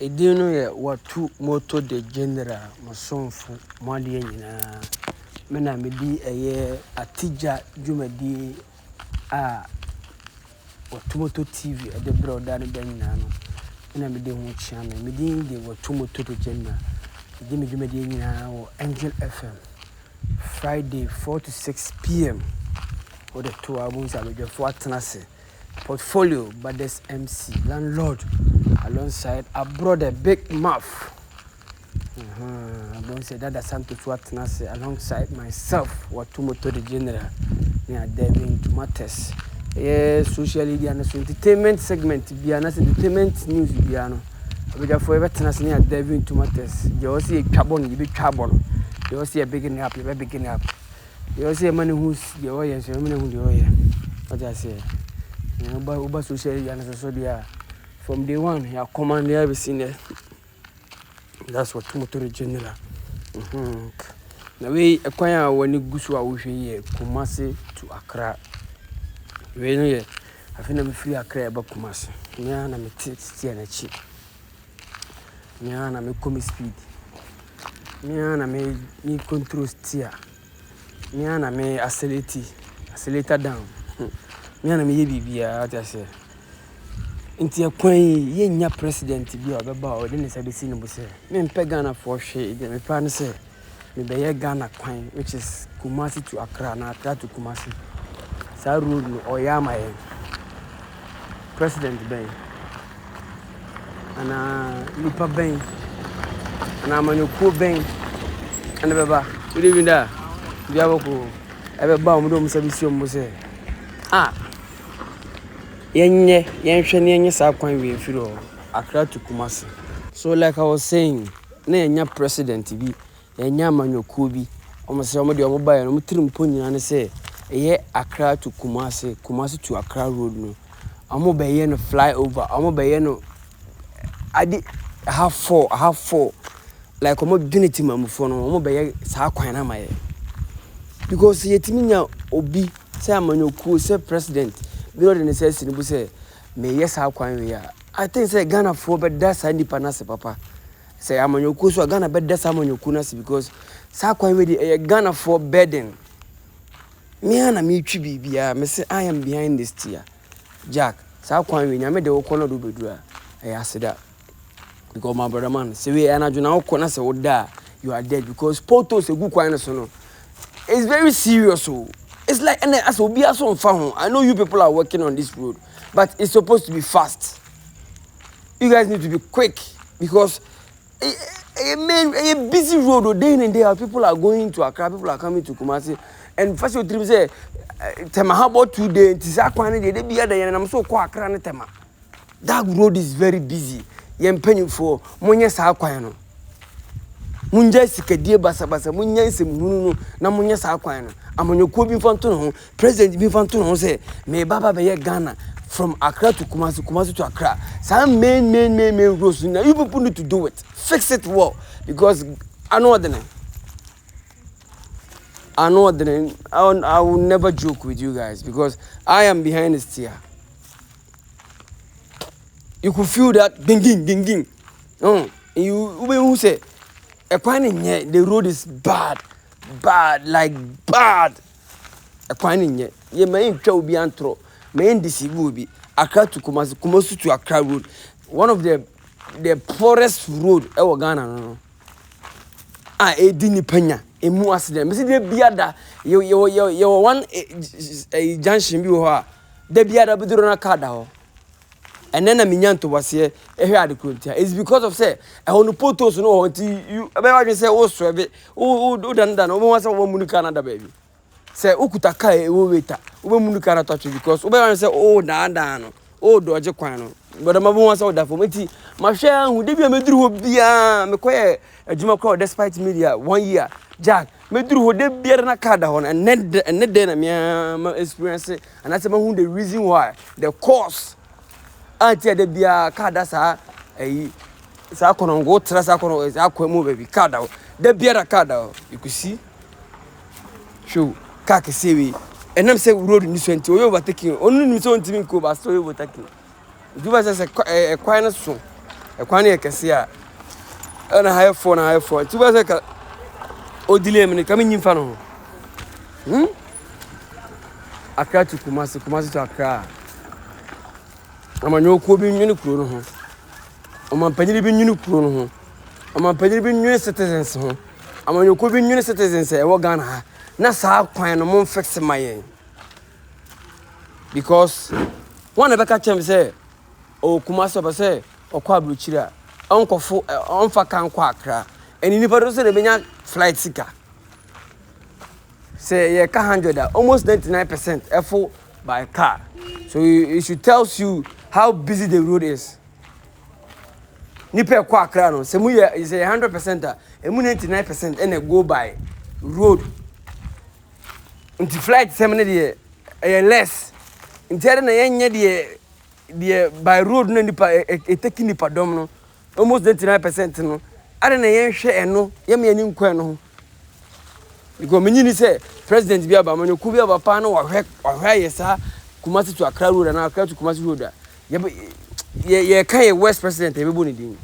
Edino ye watu moto de general masonfu mwali nyina mena medi eye atija dwumadi a watu moto TV ade broda ne banyina no mena medi ho chia me medi de watu moto de general medi me dwumadi nyina wo Angel FM Friday 4 to 6 p.m. or the 2 albums are the four tenase portfolio but this MC landlord alongside a brother Big Muff. I don't say that Santo Tenase alongside myself what to the general near diving to matters. Yes, social media and entertainment segment Biana entertainment news Biano. We are forever tenase near diving to matters. You see a carbon, you be carbon. You see a beginning up, you beginning up. You see a man who's the oil, so many who the oil. What I say. Uba social media and social from day one, you command every seen. That's what Motor General. Now we acquire when you go to our Kumasi to Accra. We know I think I'm free Accra about Kumasi. Me and I'm a steer and cheap. Me and I'm a come speed. Me and I'm a control steer. Me and I'm a accelerator down. Me and I'm a baby. I say. Inti akwan ye nya president bi obeba o de ne sabe si no bo se me mpe Ghana for hwe de me plan say me be ye Ghana kwan which is Kumasi to Accra na Accra to Kumasi sa road no oyama ye president ben ana nipa ben ana manyoku ben ana beba we dey winda bia boko e be ba o mo do mo sabe si o mo se yenhwe sa kwan we firo Accra to Kumasi. So like I was saying, na yenya president bi, yenya manyoku bi, omse omo de omo baye no mutirim ponyina ne say eye Accra to Kumasi, Kumasi to Accra road no. Omo baye no flyover, omo baye no ade half four like omo unity mamufo no omo baye sa kwan na maye. Because yetimi nya obi say manyoku say president we know the necessity to say me yes how kwan we are. I think say Ghana for but that's independence papa. Say amanyoku so Ghana but that's amanyoku na because sa kwan we the Ghana for burden. Me ana me twi bibia me say I am behind this tier. Jack, sa kwan we nyame de wo kono do bedura. Asida. Because my brother man, say we anadwo na wo kono say wo da you are dead because photos e gu kwan so no. It's very serious so. It's like as obi aso on I know you people are working on this road, but it's supposed to be fast. You guys need to be quick because a busy road day in and day out. People are going to Accra, people are coming to Kumasi, and first your trip say, "Tema how about 2 days? Tisakwani they be there and I'm so kwa Accra ne tema." That road is very busy. Yem penny for munye sa kwano. Munja sikadie basa munya nsemhunu na munya sa kwan no amanyokuo bi fanto no president bi fanto no say me baba be ye Ghana from Accra to Kumasi to Accra some main roads now you people need to do it fix it well because I know I will never joke with you guys because I am behind this tier. You could feel that ding you who say the road is bad. Ye may try be antro, may deceive will be Accra to Kumasi to Accra road. One of the poorest road ever Ghana. No. Dini penya, a more accident. Missy the biada, you one a junction you are. The biada bedurona kada. And then a minyanto was here, it's because of say, I want to put those no until you about say, oh, so done, almost a woman Canada baby. Say, Ukutaka, waiter, woman cannot touch you because Uber say, oh, Dandano, oh, Dodge Quano. But I'm once out that for me, my share who did be a medru be a Jim Crow despite media 1 year. Jack, medru who did be a card on and net then a experience, and that's about the reason why the course. Auntie de bia kada sa sa kono go tra sa kono akwemu baby kada de bia kada you could see show ka ke sewe enam say road ni so nti o overtaking onu ni so ntimi ko ba so overtaking do ba say kwan so Ekwan ye kese a na high for ti ba se ka odile me ka me nyimfa no Accra to Kumasi to Accra amanyo ko bi nwene kuro no ho omanpanyiri bi nwene kuro no ho omanpanyiri bi nwene citizens ho amanyo ko bi nwene citizens e wo Ghana ha na saa kwan no mo fix mayen because one be ka chem say o Kumasi be say okwa abrochira onkofo onfa kan kwa Accra eni nipa do say de benya flight ticket say ye ka 100 almost 99% effort by car. So it should tells you how busy the road is. Nipa kwa Accra no say mu ye is 100% emu 99% and go by road. Until flight semene de less. Until na yenye de by road no nipa e taking nipa dom no almost 99% no. Ade na yen hwe eno yem yani nkwa no. Because menyini say president bi aba manyo ku bi aba pa no wa hwe yesa Kumasi to Accra road na Accra to Kumasi road ye kan ye west president e be boni din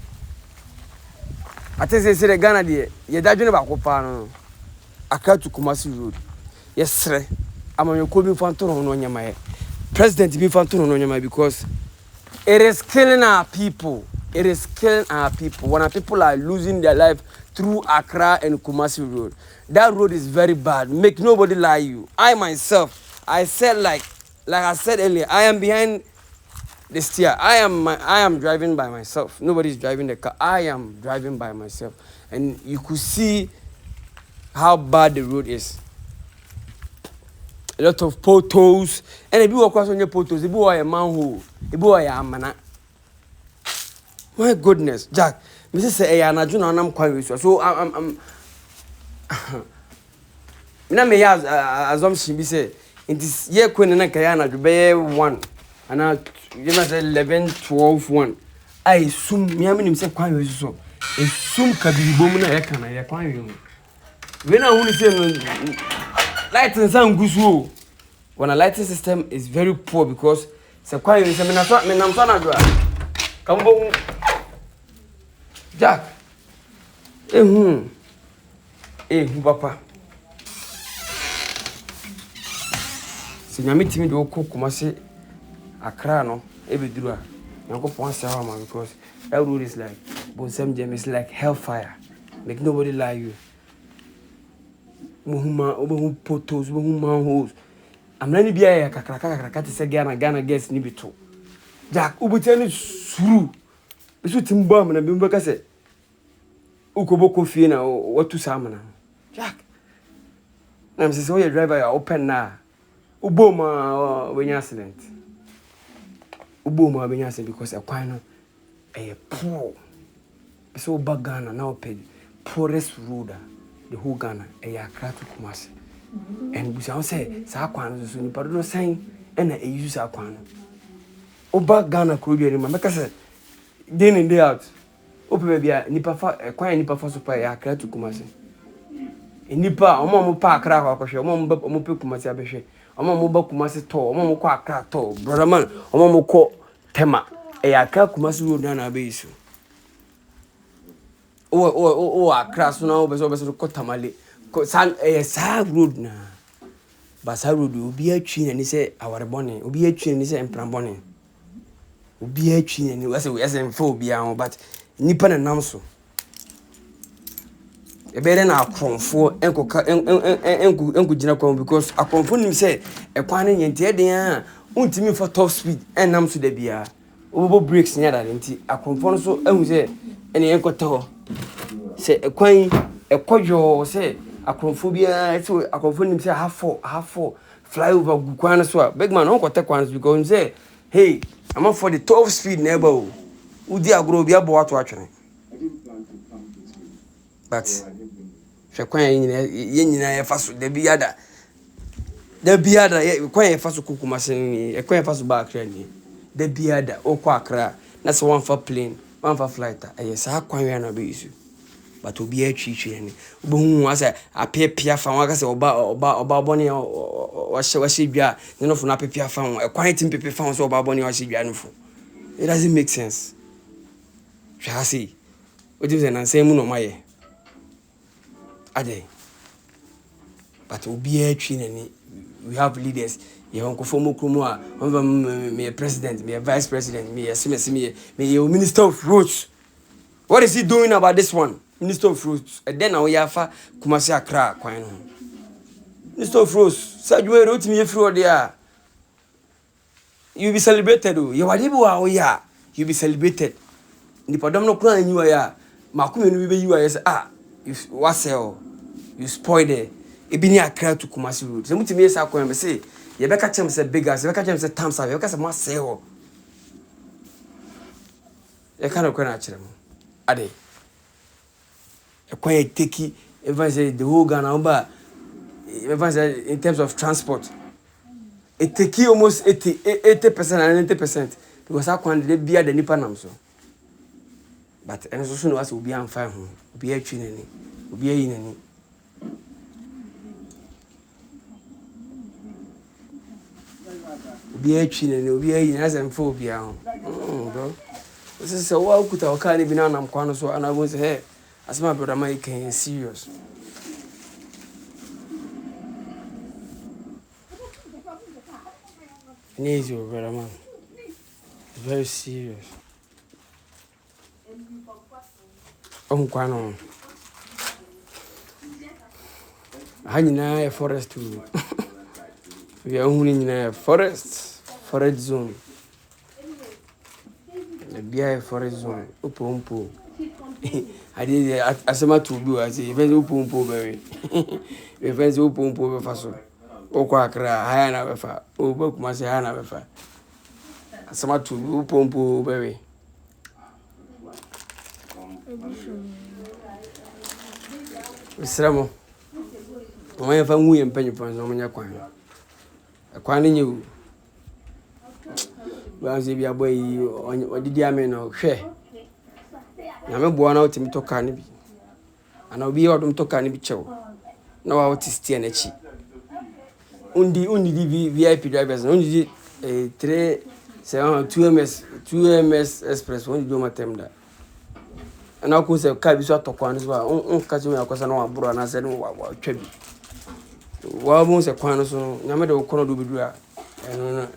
ate say Ghana de ye dadwene ba ko pa no Accra to Kumasi road yesre amanyo ku bi fanto no nyama ye president bi fanto no nyama because it is killing our people. It is killing our people. When our people are losing their life through Accra and Kumasi road. That road is very bad. Make nobody lie you. I myself, I said like I said earlier, I am behind the steer. I am driving by myself. Nobody is driving the car. I am driving by myself. And you could see how bad the road is. A lot of potholes. And if you walk across on your potholes, if you are a manhole, if you are a amana. My goodness, Jack. Mrs. Say, I am not quite so I'm na me ya assumption bi say it is year kwen na kaya na be 1 and you must say 11 12 1 I sum me am nim say kwan we so e sum kabiribom na ye kana ye kwan we we na hu ni say no lighting san gusu when a lighting system is very poor because say kwan we say me nam so na do a kambo Jack hu papa si nyame timi do ko Kumasi Accra no ebeduru a yankopon say how man because that road is like bonsam jam is like hellfire make nobody lie you muhuma obo potos obo manholes amrani bia ya kakra te say Ghana guess ni bito Jack ubutani suru bisu timbo amna bi mbaka say ukoboko fie na watu samana Jack na msisi oye driver ya open na uboma wenya accident because akwan no poor so bagana na open poorest road the whole Ghana Accra to Kumasi and we say sa akwan so ni pado sen na use sa akwan no oba Ghana ko bi ni make say day in day out open bia nipa fa kwan nipa fa so pa Accra to Kumasi nipa omo pa Accra kwa hwe omo pe Kumasi abehwe omo ba Kumasi to omo ko Accra to brother man omo ko tema Accra Kumasi road na be isu o Accra so na obeso ko tamale ko san sa road na basa road obi atwi na ni say aware bone obi atwi na ni say empran bone obi atwi na ni wase mfa obi an but nipa na nam so ebere na akonfo enko gina kwa because akonfo nim say ekwan na yente den a untimi for top speed enam so da bia obo brakes nya da nti akonfo no so ehu say ene enko to say ekwan ekwadwo say akonfo bia say akonfo nim say half fly over gukwan so a big man onko te kwan because say hey I'm for the top speed neighbor udi agro bia bo wato atwene but kwan nyina ye faso da biada kwan ye faso Kumasi ni kwan ye faso ba Accra ni da biada okwa Accra na se one for plane one for flight sa kwan we na be isu but obi atwitwe ni obo asa apepia fa wan ka se oba boni wa hye dwa ne no fo na apepia fa wan kwan tim pepe fa wan so oba boni wa hye dwa no fo it doesn't make sense Shasi. What is an same no my ade. But obi a twin we have leaders. You uncle former Kumua, me a president, me a vice president, me a minister of roads. What is he doing about this one? Minister of roads. And then we have Kumasi Accra, quite. Minister of roads. Said you wrote me through there. You be celebrated. You are able, you be celebrated. The Padam no crying you are. Makumi no be you are. You was you spoiled it. It be near Accra to Kumasi road. Some to me say I say. You better catch him say bigger. You better catch him say times. You better catch him more sell. You can't go na chire mo. Ade. You can't take even say the whole Ghana over. Even say in terms of transport. It take almost 80% and 90% because I can't be at the nipa nam so. But and so soon as we be am fine ho. We be a twin we be a yin be a twin be a yin as em for be am. Bro. This is a wa kuta o kan bi na nam kwano so and I go say hey as my brother my can serious. Needs your brother man. It's very serious. Kwano. Hanyina a forest too. We are only in a forest zone. The beer forest zone. Upompo. I did asema to do as if it's upompo berry. If it's upompo faso. Okwa Accra haya na befa. Obo Kumasi haya na befa. Asema to upompo berry. Isramo. Mama fa nwu yem panyi pon so manya kwan. Kwan ni nyu. Ba se bia boy odidi ame no hwe. Na me bo na otimi toka ni bi. Ana obi odum toka ni bi chew. Na wa otistie na chi. Undi VIP drivers. Undi 2MS express undi do matem da. Ana ko se ka bi so atokwa ni so a ka ti me akosa na wa bro na se ni wa twa bi. Wa mo se kwan so nyame de kono do bidu a eno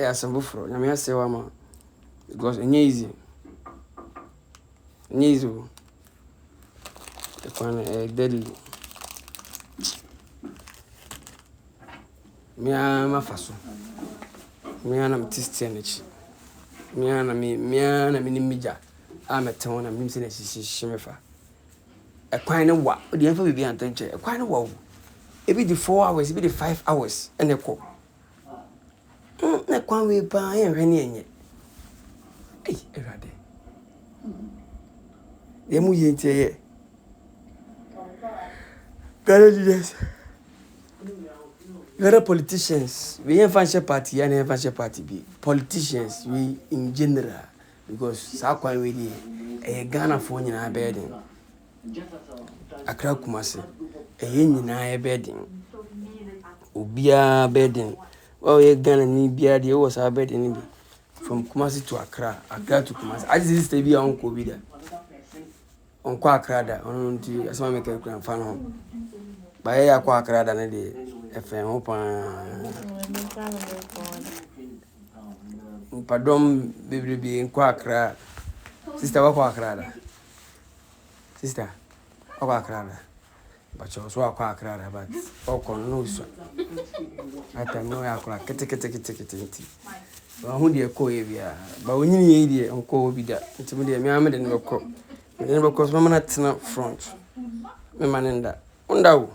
asembo fro nyame ase wa ma because enye easy the kwan deadly mia mafaso mia na mtistia nechi mia na mi nimija ameton na mi se na shimefa kwan ne wa odi enfa bibi antanche kwan ne wa ebi the 4 hours ebi the 5 hours ene ko na kwan we pa ye hwe ne enye erade demu ye ntie leaders Gara politicians we have fancy party and have fancy party be politicians we in general because sa kwan we dey Ghana for nyina bedin Accra Kumasi nyina bedin obia bedin well ye Ghana ni bia dey was a bedin be from Kumasi to Accra to Kumasi as this dey be on COVID on Accra da on ti asema make kran fan ho ba ye akwa Accra da na dey FM open pardon baby in Accra sister wa Accra da sister wa Accra da but you so wa Accra da but okon no so ata no ya Accra kete ba hu de ko ye bia ba onyini ye de onko obi da ntimi de me amede ne beko so mama na tena front me manenda ondawo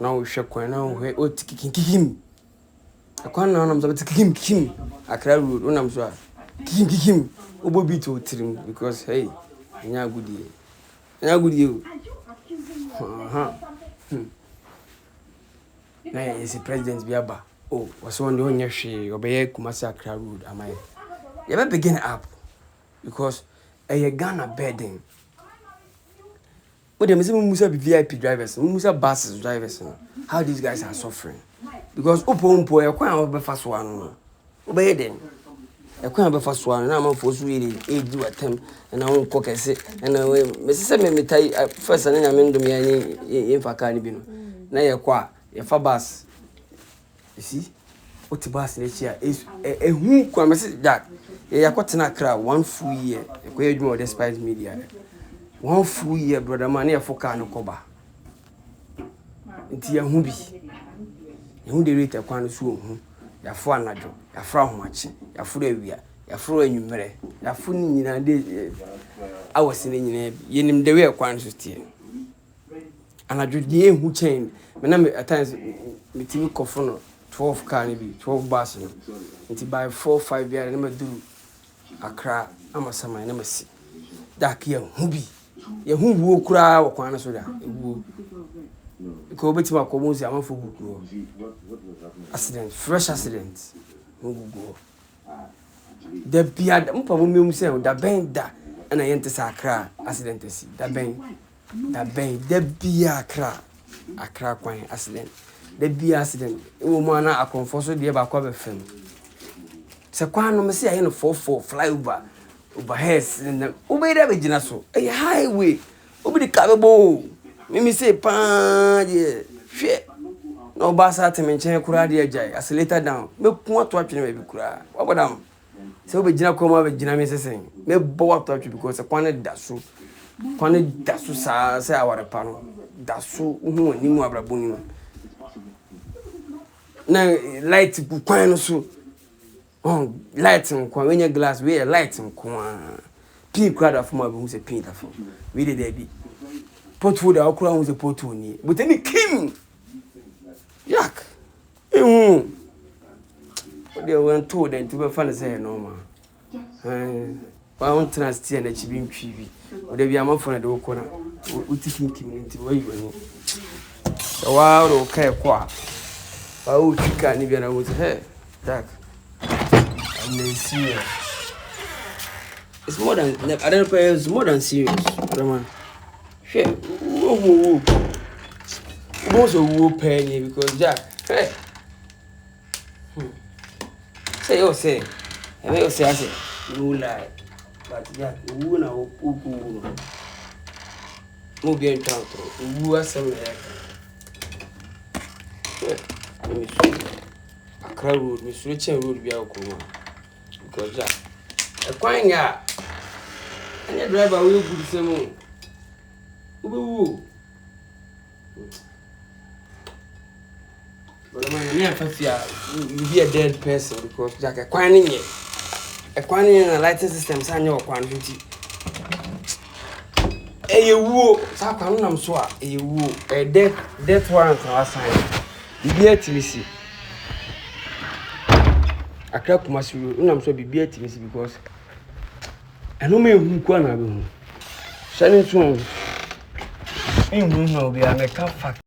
na wo hwe kwan na wo o tikikim akwan na nam so tikikim Accra road onam so a tikikim obobi to trim because hey nya gudi o na is president biaba oh was one the onye hwe obeye Kumasi Accra road amai you better begin up because Ghana bedding. But them say Musa be VIP drivers, Musa buses drivers. How these guys are suffering? Because Upompo, you can't be fast one. Obey them. e kwa be fa so an na amanfo so yiri eji watam na won ko kese na me se me metai first na nya me ndom ya ni fa ka ni bi no na ye kwa ye fa bus see oti bus na chi a ehu kwa me se Jack ye yakotena Accra 1 full year e ko edwuma with Spice Media 1 full year brother man ye foka no koba nti ya hu bi ye hu de rate kwa no so hu ya fo anajo ya fra homachi ya fro awia ya fro anwumere ya fo ni nyina de awose ni nyina ye nim de we kwa no so tie anajo de hu chain me na me at times me timi kofo no 12 car ni bi 12 bus no nti by 4 5 year na me do Accra amasama na masi dak ye hu bi ye hu wuo kura wo kwa no so da wuo ko betima ko mo si amanfo gugu accident fresh accident mo gugu da bia mpa mo mem se da ben da na ye ntesa Accra accident si da ben da bia Accra kwan accident da bia accident wo mo na akonfo so de ba kwa be fam se kwan no me se aye no 44 flyover overheads na ubeda be gina so a highway obidi ka be bo mimi se pa de hwe no ba sa temenchen kura de ajai accelerator down me ku ato atwene be kura wabodam se obe gina ko ma be gina me sesen me bo ato atwe because kwan da so sa se aware pa no da so hu ani mu abrabo ni na light ku kwan no so light nkwa wenye glass we light nkwa pin crowd from abu hu se pin da fo we dey there bi portfolio da okura hu se portfolio ni but any kim yak they went to them to be fan say no ma wa on transit na chibi ntwi bi o da bi amafo na de okona utikin kim nti wa yiwani wa ro kai kwa wa utika ni bi na wo he yak serious. It's more than I don't know. It's more than serious, man. Shit, whoa. Also, whoa, penny because Jack. Hey, say, I may say, I say, no lie, but Jack, who now, who, movie and town, who are some let me see. Accra Road, Miss Richard Road, be out. Because Jack, a quine ya, and your driver will be some. But I'm near Fafia, you be a dead person because Jack, a quining ye, a quining and a lighting system, sign your quantity. A woo, Sakanam Swa, a woo, a death warrant our sign. You be a TVC. Accra Kumasi, I'm so be TVC because I know me who can have him. Shining soon. In whom will be a make up fact.